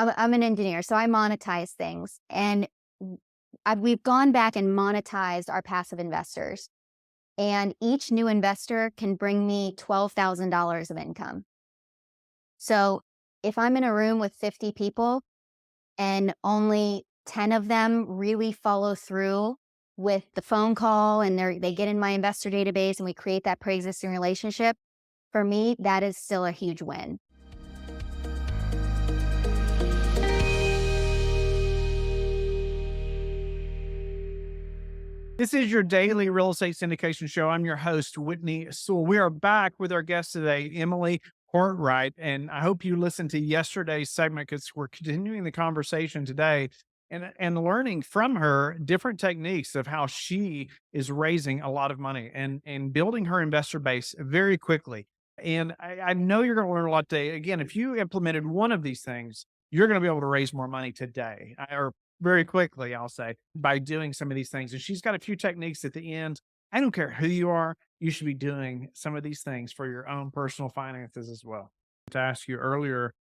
I'm an engineer, so I monetize things. And we've gone back and monetized our passive investors. And each new investor can bring me $12,000 of income. So if I'm in a room with 50 people and only 10 of them really follow through with the phone call and they get in my investor database and we create that pre-existing relationship, for me, that is still a huge win. This is your daily real estate syndication show. I'm your host, Whitney Sewell. We are back with our guest today, Emily Cortright. And I hope you listened to yesterday's segment because we're continuing the conversation today and learning from her different techniques of how she is raising a lot of money and building her investor base very quickly. And I know you're going to learn a lot today. Again, if you implemented one of these things, you're going to be able to raise more money today or very quickly, I'll say, by doing some of these things. And she's got a few techniques at the end. I don't care who you are, you should be doing some of these things for your own personal finances as well. To ask you earlier,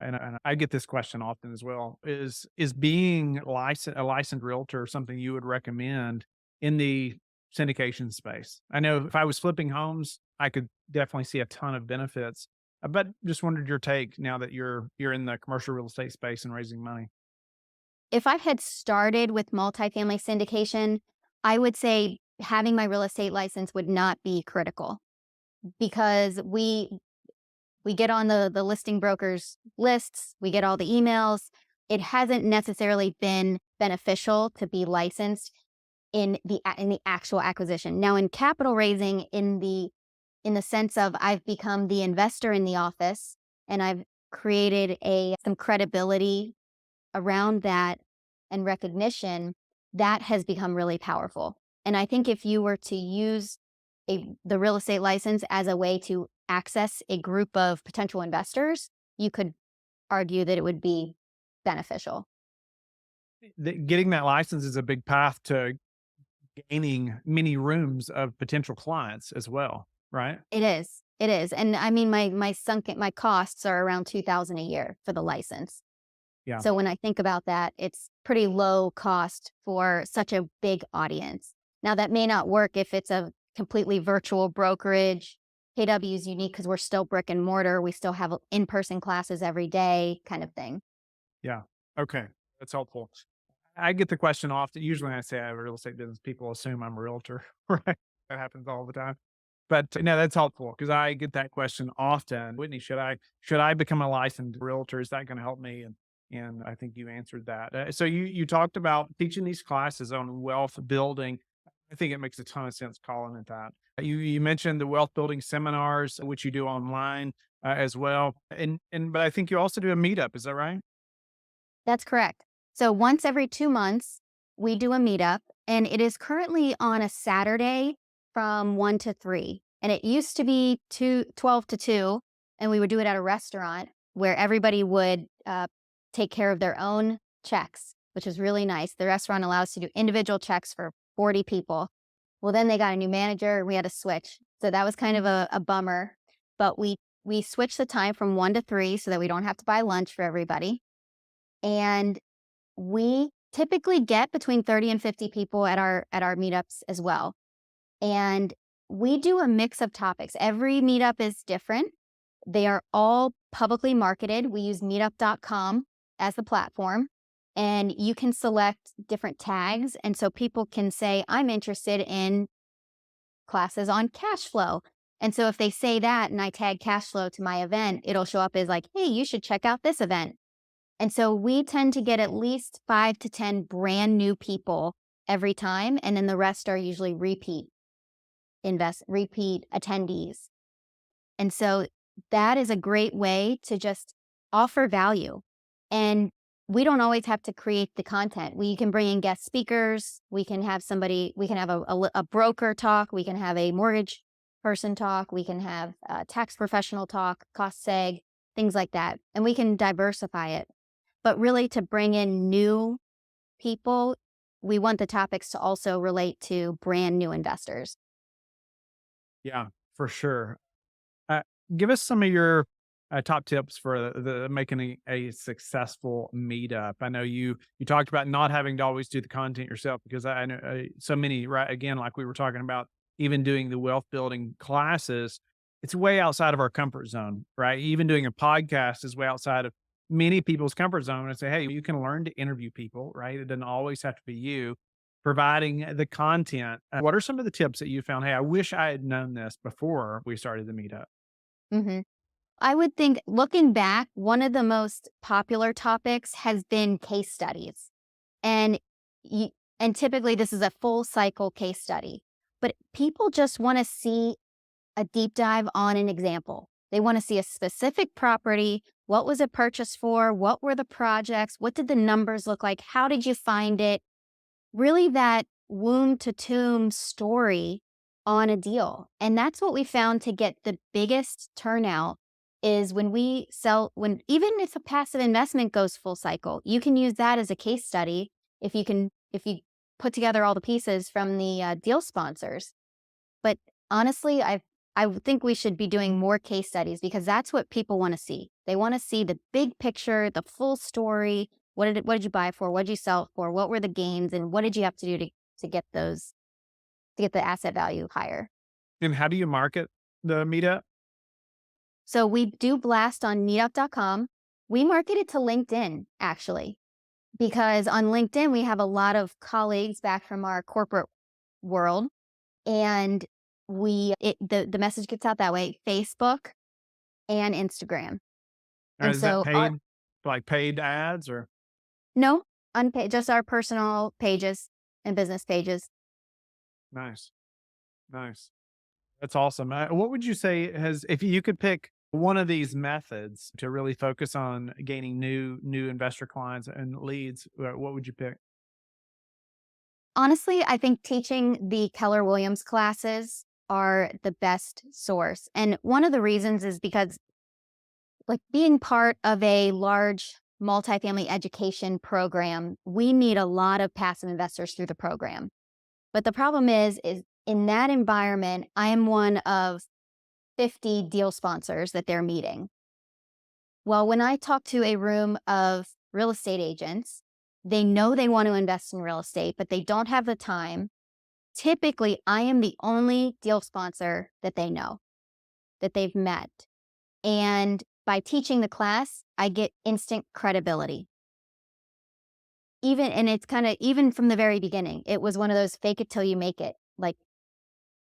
and I get this question often as well, is being a licensed realtor something you would recommend in the syndication space? I know if I was flipping homes, I could definitely see a ton of benefits, but just wondered your take now that you're in the commercial real estate space and raising money. If I had started with multifamily syndication, I would say having my real estate license would not be critical because we get on the listing brokers lists, we get all the emails. It hasn't necessarily been beneficial to be licensed in the actual acquisition. Now in capital raising in the sense of I've become the investor in the office and I've created a some credibility around that and recognition, that has become really powerful. And I think if you were to use the real estate license as a way to access a group of potential investors, you could argue that it would be beneficial. Getting that license is a big path to gaining many rooms of potential clients as well, right? It is. It is. And I mean my costs are around 2,000 a year for the license. Yeah. So when I think about that, it's pretty low cost for such a big audience. Now that may not work if it's a completely virtual brokerage. KW is unique because we're still brick and mortar. We still have in-person classes every day kind of thing. Yeah. Okay. That's helpful. I get the question often. Usually when I say I have a real estate business, people assume I'm a realtor, right? That happens all the time. But no, that's helpful because I get that question often. Whitney, should I become a licensed realtor? Is that going to help me? And I think you answered that. So you talked about teaching these classes on wealth building. I think it makes a ton of sense calling it that. You mentioned the wealth building seminars, which you do online as well. But I think you also do a meetup. Is that right? That's correct. So once every 2 months, we do a meetup, and it is currently on a Saturday from 1 to 3. And it used to be 12 to 2, and we would do it at a restaurant where everybody would take care of their own checks, which is really nice. The restaurant allows to do individual checks for 40 people. Well, then they got a new manager and we had to switch. So that was kind of a bummer. But we switched the time from 1 to 3 so that we don't have to buy lunch for everybody. And we typically get between 30 and 50 people at our meetups as well. And we do a mix of topics. Every meetup is different. They are all publicly marketed. We use meetup.com as the platform, and you can select different tags. And so people can say, I'm interested in classes on cash flow. And so if they say that and I tag cash flow to my event, it'll show up as like, hey, you should check out this event. And so we tend to get at least 5 to 10 brand new people every time. And then the rest are usually repeat attendees. And so that is a great way to just offer value. And we don't always have to create the content. We can bring in guest speakers. We can have a broker talk. We can have a mortgage person talk. We can have a tax professional talk, cost seg, things like that. And we can diversify it. But really to bring in new people, we want the topics to also relate to brand new investors. Yeah, for sure. Uh, Give us some of your top tips for the making a successful meetup. I know you talked about not having to always do the content yourself because I know so many, right, again, like we were talking about, even doing the wealth building classes, it's way outside of our comfort zone, right? Even doing a podcast is way outside of many people's comfort zone. And say, hey, you can learn to interview people, right? It doesn't always have to be you providing the content. What are some of the tips that you found? Hey, I wish I had known this before we started the meetup. Mhm. I would think looking back, one of the most popular topics has been case studies. And you, and typically this is a full cycle case study. But people just want to see a deep dive on an example. They want to see a specific property. What was it purchased for? What were the projects? What did the numbers look like? How did you find it? Really that womb to tomb story on a deal. And that's what we found to get the biggest turnout is when we sell, when even if a passive investment goes full cycle, you can use that as a case study if you put together all the pieces from the deal sponsors. But honestly, I would think we should be doing more case studies because that's what people want to see. They want to see the big picture, the full story. What did you buy it for? What did you sell it for? What were the gains and what did you have to do to get those to get the asset value higher? And how do you market the meetup? So we do blast on meetup.com. We market it to LinkedIn actually because on LinkedIn we have a lot of colleagues back from our corporate world and the message gets out that way, Facebook and Instagram. And Is that so our paid, like paid ads or no, unpaid, just our personal pages and business pages. nice, nice. That's awesome. What would you say has, if you could pick one of these methods to really focus on gaining new investor clients and leads, what would you pick? Honestly, I think teaching the Keller Williams classes are the best source. And one of the reasons is because like being part of a large multifamily education program, we need a lot of passive investors through the program. But the problem is in that environment, I am one of 50 deal sponsors that they're meeting. Well, when I talk to a room of real estate agents, they know they want to invest in real estate, but they don't have the time. Typically, I am the only deal sponsor that they know, that they've met. And by teaching the class, I get instant credibility. Even and it's kind of even from the very beginning, it was one of those fake it till you make it. Like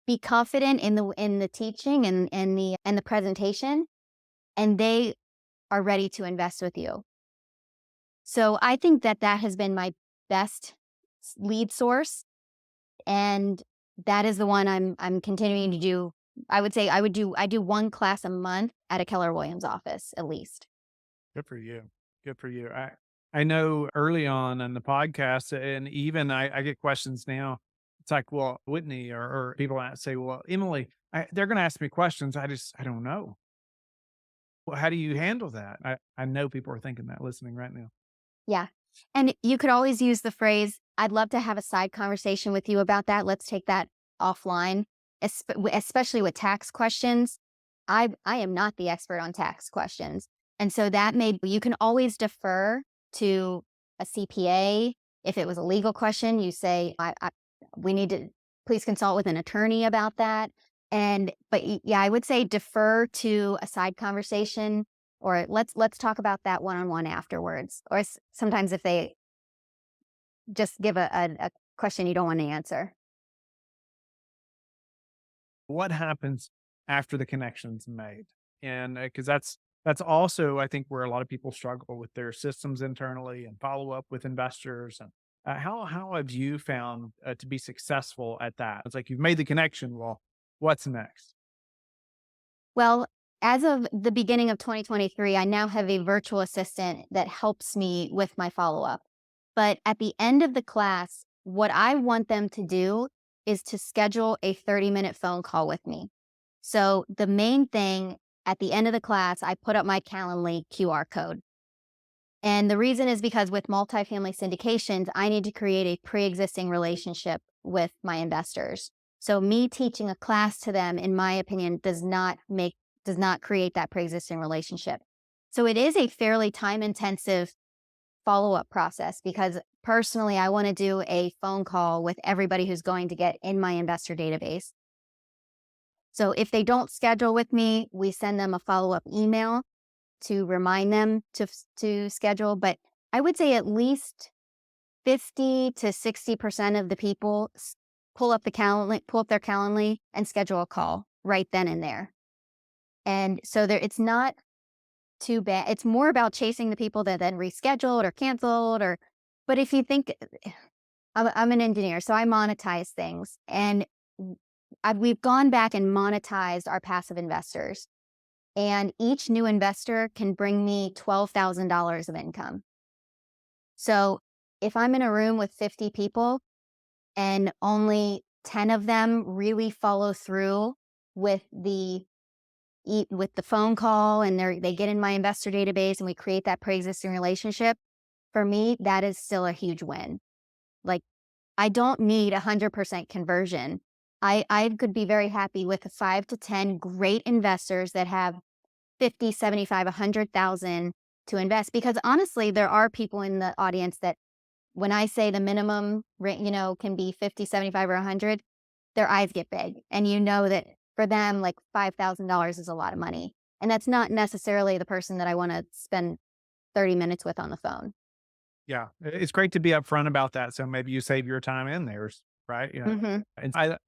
be confident in the teaching and the presentation, and they are ready to invest with you. So I think that that has been my best lead source, and that is the one I'm continuing to do. I would say I do one class a month at a Keller Williams office at least. Good for you. Good for you. I know early on in the podcast, and even I get questions now. It's like, well, Whitney, or people say, well, Emily, they're going to ask me questions. I don't know. Well, how do you handle that? I know people are thinking that listening right now. Yeah. And you could always use the phrase, I'd love to have a side conversation with you about that. Let's take that offline, especially with tax questions. I am not the expert on tax questions. And so that made you can always defer to a CPA. If it was a legal question, you say, we need to please consult with an attorney about that. Yeah, I would say defer to a side conversation or let's talk about that one-on-one afterwards. Or sometimes if they just give a question you don't want to answer. What happens after the connection's made? And because that's also, I think, where a lot of people struggle with their systems internally and follow up with investors. And how have you found to be successful at that? It's like you've made the connection. Well, what's next? Well, as of the beginning of 2023, I now have a virtual assistant that helps me with my follow-up. But at the end of the class, what I want them to do is to schedule a 30-minute phone call with me. So the main thing at the end of the class, I put up my Calendly QR code. And the reason is because with multifamily syndications, I need to create a pre-existing relationship with my investors. So me teaching a class to them, in my opinion, does not make does not create that pre-existing relationship. So it is a fairly time intensive follow-up process because personally, I want to do a phone call with everybody who's going to get in my investor database. So if they don't schedule with me, we send them a follow-up email to remind them to schedule. But I would say at least 50 to 60% of the people pull up their Calendly and schedule a call right then and there. And so it's not too bad. It's more about chasing the people that then rescheduled or canceled or, but if you think I'm an engineer, so I monetize things and we've gone back and monetized our passive investors. And each new investor can bring me $12,000 of income. So if I'm in a room with 50 people and only 10 of them really follow through with the phone call and they get in my investor database and we create that pre-existing relationship, for me, that is still a huge win. Like I don't need 100% conversion. I could be very happy with 5 to 10 great investors that have 50, 75, 100,000 to invest because honestly, there are people in the audience that when I say the minimum rate, can be 50, 75, or 100, their eyes get big. And you know that for them, like $5,000 is a lot of money. And that's not necessarily the person that I want to spend 30 minutes with on the phone. Yeah, it's great to be upfront about that, so maybe you save your time and theirs, right? Yeah. Hmm.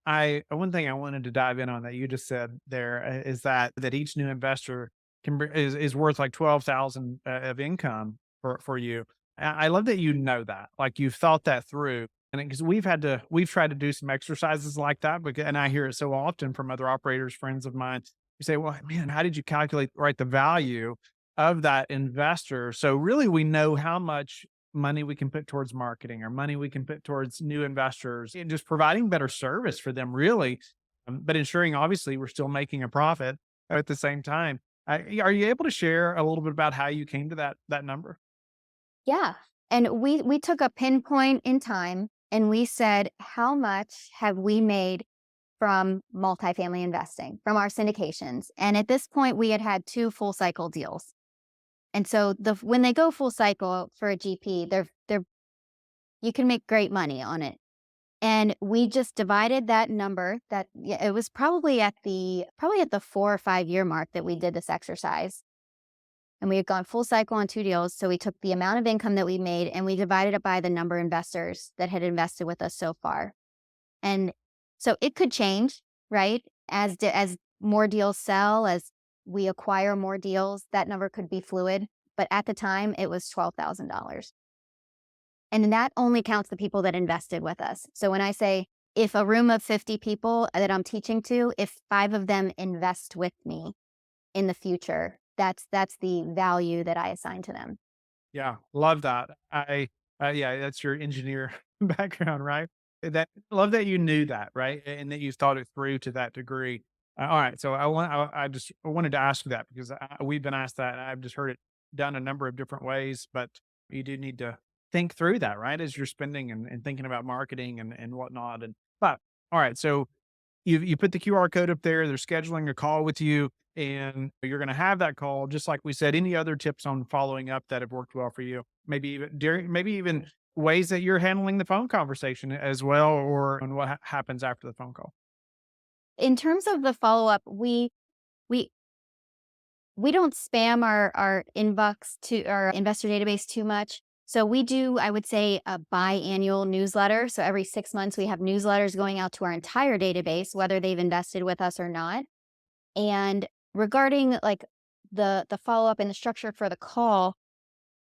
And one thing I wanted to dive in on that you just said there is that each new investor is worth like 12,000 of income for you. I love that you know that, like you've thought that through, and because we've tried to do some exercises like that, and I hear it so often from other operators, friends of mine. You say, "Well, man, how did you calculate right the value of that investor?" So really, we know how much money we can put towards marketing or money we can put towards new investors and just providing better service for them really, but ensuring obviously we're still making a profit at the same time. Are you able to share a little bit about how you came to that number? Yeah. And we took a pinpoint in time and we said, how much have we made from multifamily investing, from our syndications? And at this point, we had had two full cycle deals. And so when they go full cycle for a GP, they're you can make great money on it. And we just divided that number that yeah, it was probably at the 4 or 5 year mark that we did this exercise. And we had gone full cycle on two deals. So we took the amount of income that we made and we divided it by the number of investors that had invested with us so far. And so it could change, right? As more deals sell, as we acquire more deals, that number could be fluid. But at the time, it was $12,000. And that only counts the people that invested with us. So when I say if a room of 50 people that I'm teaching to, if 5 of them invest with me in the future, that's the value that I assign to them. Yeah, love that. Yeah, that's your engineer background, right? That love that you knew that, right? And that you thought it through to that degree. All right, so I wanted to ask you that because we've been asked that. And I've just heard it done a number of different ways, but you do need to think through that, right? As you're spending and thinking about marketing and whatnot. But all right, so you put the QR code up there, they're scheduling a call with you, and you're gonna have that call, just like we said. Any other tips on following up that have worked well for you? Maybe even ways that you're handling the phone conversation as well, or on what happens after the phone call? In terms of the follow-up, we we don't spam our inbox to our investor database too much. So we do, I would say, a biannual newsletter. So every 6 months, we have newsletters going out to our entire database, whether they've invested with us or not. And regarding like the follow up and the structure for the call,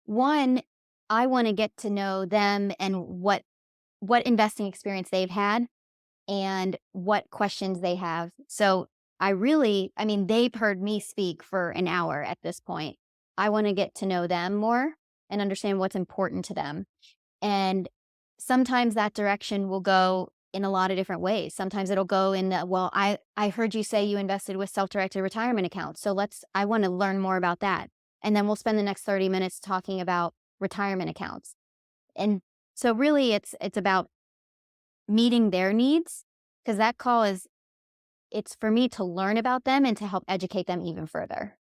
one, I want to get to know them and what investing experience they've had and what questions they have. So I mean, they've heard me speak for an hour at this point. I want to get to know them more and understand what's important to them. And sometimes that direction will go in a lot of different ways. Sometimes it'll go in the, well, I heard you say you invested with self-directed retirement accounts. So I want to learn more about that. And then we'll spend the next 30 minutes talking about retirement accounts. And so really it's about meeting their needs because that call it's for me to learn about them and to help educate them even further.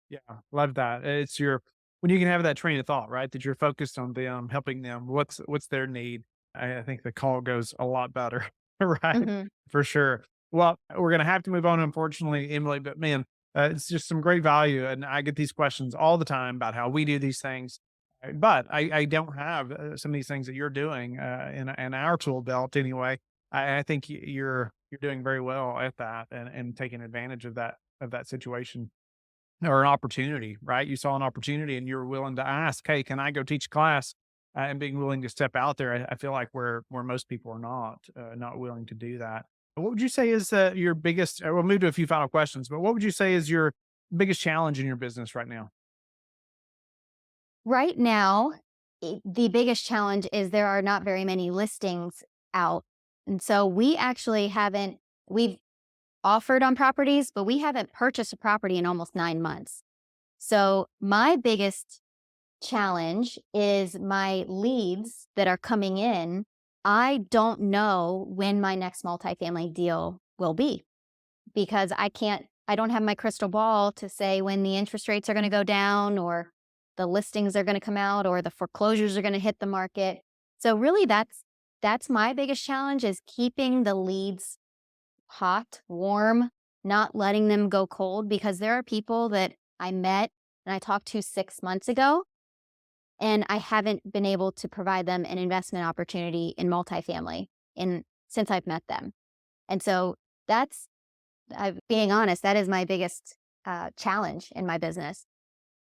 Yeah, love that. It's your when you can have that train of thought, right? That you're focused on them, helping them. What's their need? I think the call goes a lot better, right? Mhm. For sure. Well, we're gonna have to move on, unfortunately, Emily. But man, it's just some great value, and I get these questions all the time about how we do these things. But I don't have some of these things that you're doing in our tool belt anyway. I think you're doing very well at that and taking advantage of that situation or an opportunity, right? You saw an opportunity and you were willing to ask, "Hey, can I go teach a class?" And being willing to step out there. I feel like where most people are not willing to do that. What would you say is your biggest? We'll move to a few final questions, but what would you say is your biggest challenge in your business right now? Right now, the biggest challenge is there are not very many listings out. And so we actually haven't, we've offered on properties, but we haven't purchased a property in almost 9 months. So my biggest challenge is my leads that are coming in. I don't know when my next multifamily deal will be because I don't have my crystal ball to say when the interest rates are going to go down or the listings are going to come out or the foreclosures are going to hit the market. So really that's my biggest challenge is keeping the leads hot, warm, not letting them go cold because there are people that I met and I talked to 6 months ago and I haven't been able to provide them an investment opportunity in multifamily in since I've met them. And so that's being honest, that is my biggest, challenge in my business.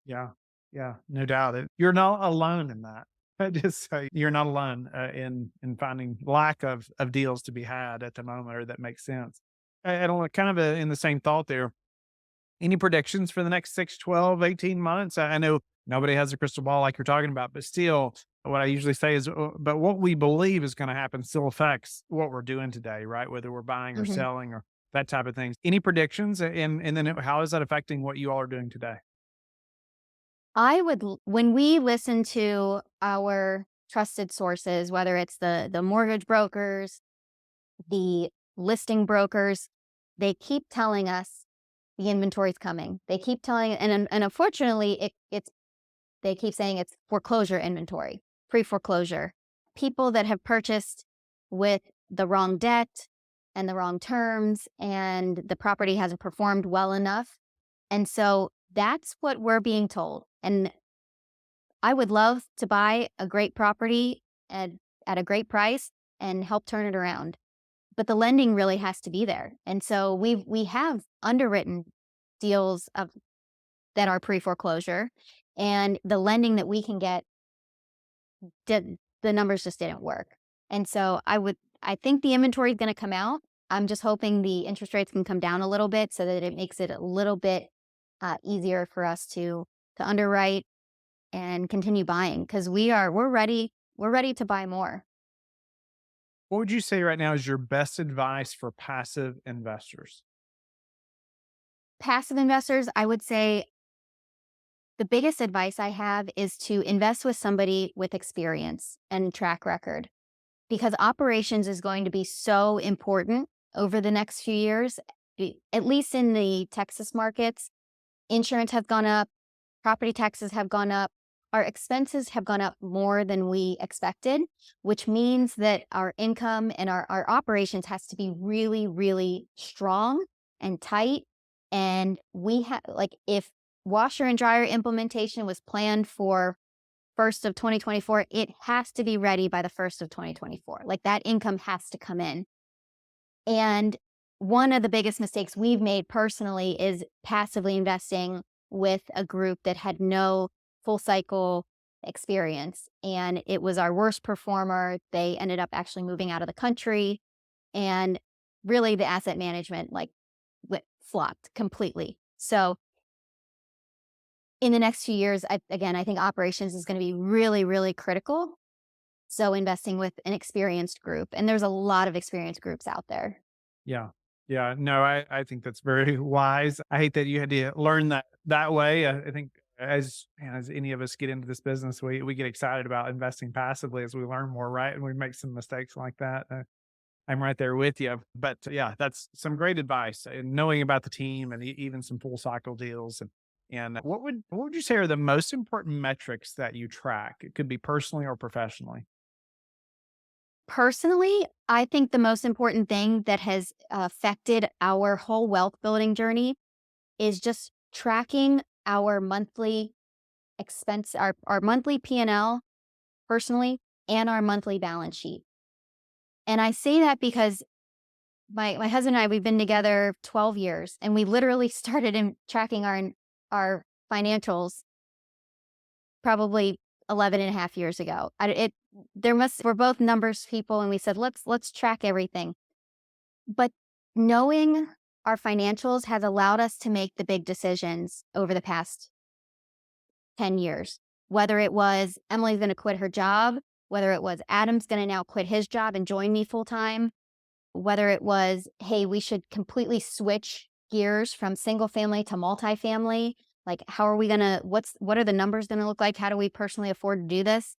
Yeah, yeah, no doubt. You're not alone in that. I just say you're not alone in finding lack of deals to be had at the moment or that makes sense. I don't know, kind of in the same thought there. Any predictions for the next 6, 12, 18 months? I know nobody has a crystal ball like you're talking about, but still, what I usually say is, but what we believe is going to happen still affects what we're doing today, right? Whether we're buying or Mhm. selling or that type of things. Any predictions? And then how is that affecting what you all are doing today? When we listen to our trusted sources, whether it's the mortgage brokers, the listing brokers, they keep telling us the inventory's coming. They keep telling and unfortunately, it's they keep saying it's foreclosure inventory, pre-foreclosure. People that have purchased with the wrong debt and the wrong terms, and the property hasn't performed well enough. And so that's what we're being told. And I would love to buy a great property at, at a great price and help turn it around. But the lending really has to be there. And so we have underwritten deals of that are pre-foreclosure and the lending that we can get did the numbers just didn't work. And so I think the inventory is going to come out. I'm just hoping the interest rates can come down a little bit so that it makes it a little bit easier for us to underwrite and continue buying because we're ready to buy more. What would you say right now is your best advice for passive investors? Passive investors, I would say the biggest advice I have is to invest with somebody with experience and track record because operations is going to be so important over the next few years. At least in the Texas markets, insurance has gone up, property taxes have gone up, our expenses have gone up more than we expected, which means that our income and our operations has to be really, really strong and tight. And we have, like, if washer and dryer implementation was planned for 1st of 2024, it has to be ready by the 1st of 2024. Like, that income has to come in. And one of the biggest mistakes we've made personally is passively investing with a group that had no full cycle experience. And it was our worst performer. They ended up actually moving out of the country. And really, the asset management flopped completely. So, in the next few years, I think operations is going to be really, really critical. So, investing with an experienced group. And there's a lot of experienced groups out there. Yeah. Yeah. No, I think that's very wise. I hate that you had to learn that way. I think as any of us get into this business, we get excited about investing passively as we learn more, right? And we make some mistakes like that. I'm right there with you. But yeah, that's some great advice and knowing about the team and even some full cycle deals. And what would you say are the most important metrics that you track? It could be personally or professionally. Personally, I think the most important thing that has affected our whole wealth building journey is just tracking our monthly expense, our monthly P&L personally, and our monthly balance sheet. And I say that because my husband and I, we've been together 12 years, and we literally started in tracking our financials probably 11 and a half years ago. We're both numbers people, and we said, let's track everything. But knowing our financials has allowed us to make the big decisions over the past 10 years. Whether it was Emily's going to quit her job, whether it was Adam's going to now quit his job and join me full time, whether it was, hey, we should completely switch gears from single family to multifamily. Like, how are we going to, what are the numbers going to look like? How do we personally afford to do this?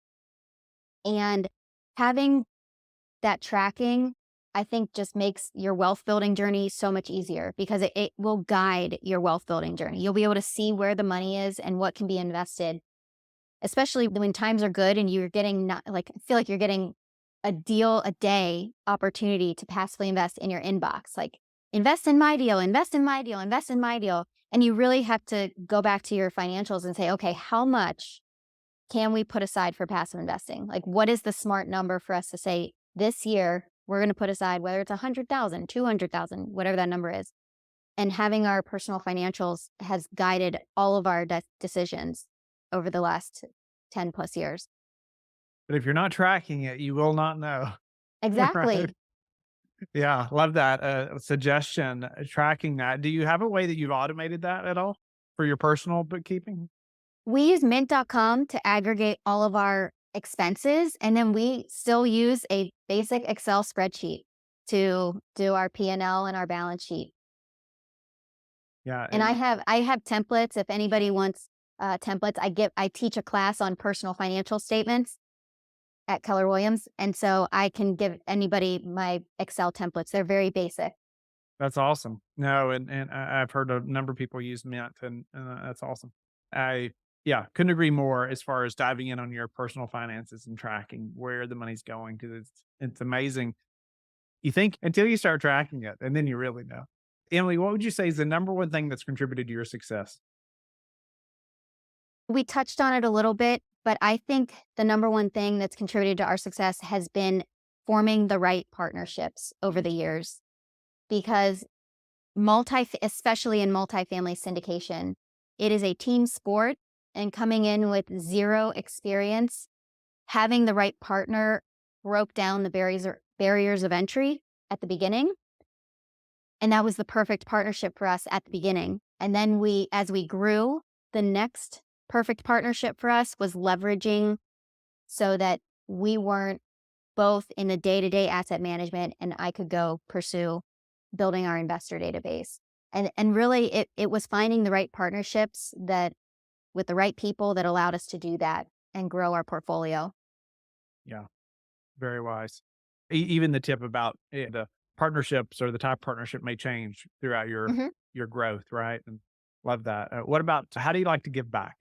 And having that tracking, I think just makes your wealth building journey so much easier because it will guide your wealth building journey. You'll be able to see where the money is and what can be invested, especially when times are good and you're getting not like, I feel like you're getting a deal a day opportunity to passively invest in your inbox. Like, invest in my deal, invest in my deal, invest in my deal. And you really have to go back to your financials and say, okay, how much can we put aside for passive investing? Like, what is the smart number for us to say this year we're going to put aside, whether it's 100,000, 200,000, whatever that number is. And having our personal financials has guided all of our decisions over the last 10 plus years. But if you're not tracking it, you will not know. Right? Exactly. Yeah, love that suggestion. Tracking that. Do you have a way that you've automated that at all for your personal bookkeeping? We use mint.com to aggregate all of our expenses. And then we still use a basic Excel spreadsheet to do our P&L and our balance sheet. Yeah, And I have templates. If anybody wants templates, I teach a class on personal financial statements at Keller Williams, and so I can give anybody my Excel templates. They're very basic. that's awesome. No, and I've heard a number of people use Mint, and that's awesome. I yeah, couldn't agree more as far as diving in on your personal finances and tracking where the money's going because it's amazing. You think until you start tracking it, and then you really know. Emily, what would you say is the number one thing that's contributed to your success? We touched on it a little bit, but I think the number one thing that's contributed to our success has been forming the right partnerships over the years because especially in multifamily syndication, it is a team sport, and coming in with zero experience, having the right partner broke down the barriers of entry at the beginning. And that was the perfect partnership for us at the beginning. And then as we grew, the next perfect partnership for us was leveraging so that we weren't both in the day-to-day asset management and I could go pursue building our investor database. And really it was finding the right partnerships that with the right people that allowed us to do that and grow our portfolio. Yeah. Very wise. Even the tip about the partnerships or the type of partnership may change throughout Mhm. your growth, right? And love that. What about how do you like to give back?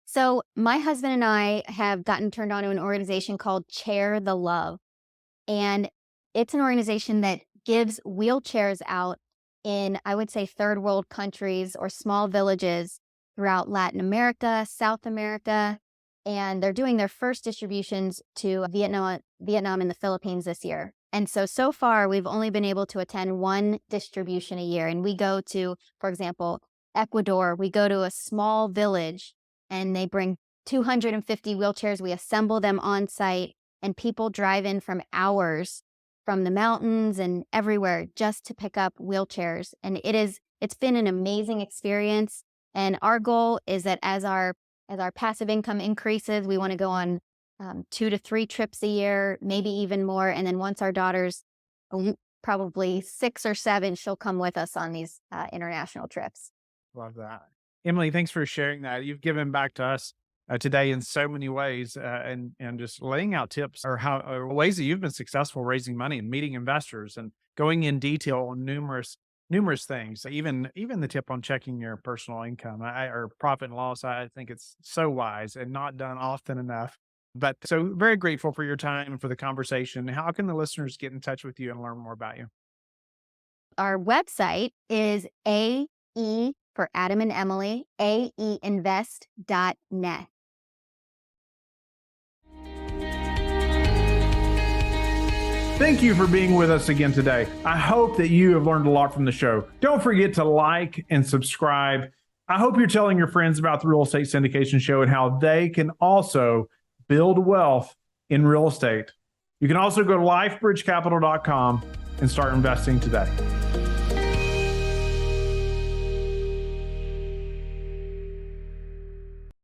So my husband and I have gotten turned on to an organization called Chair the Love. And it's an organization that gives wheelchairs out in, I would say, third world countries or small villages throughout Latin America, South America. And they're doing their first distributions to Vietnam and the Philippines this year. And so far, we've only been able to attend one distribution a year. And we go to, for example, Ecuador, we go to a small village and they bring 250 wheelchairs. We assemble them on site and people drive in from hours from the mountains and everywhere just to pick up wheelchairs. And it's been an amazing experience. And our goal is that as our passive income increases, we want to go on 2 to 3 trips a year, maybe even more. And then once our daughter's probably 6 or 7, she'll come with us on these international trips. Love that. Emily, thanks for sharing that. You've given back to us today in so many ways, and just laying out tips or how or ways that you've been successful raising money and meeting investors and going in detail on numerous things. Even the tip on checking your personal income or profit and loss. I think it's so wise and not done often enough. But so very grateful for your time and for the conversation. How can the listeners get in touch with you and learn more about you? Our website is AE for Adam and Emily, aeinvest.net. Thank you for being with us again today. I hope that you have learned a lot from the show. Don't forget to like and subscribe. I hope you're telling your friends about the Real Estate Syndication Show and how they can also build wealth in real estate. You can also go to lifebridgecapital.com and start investing today.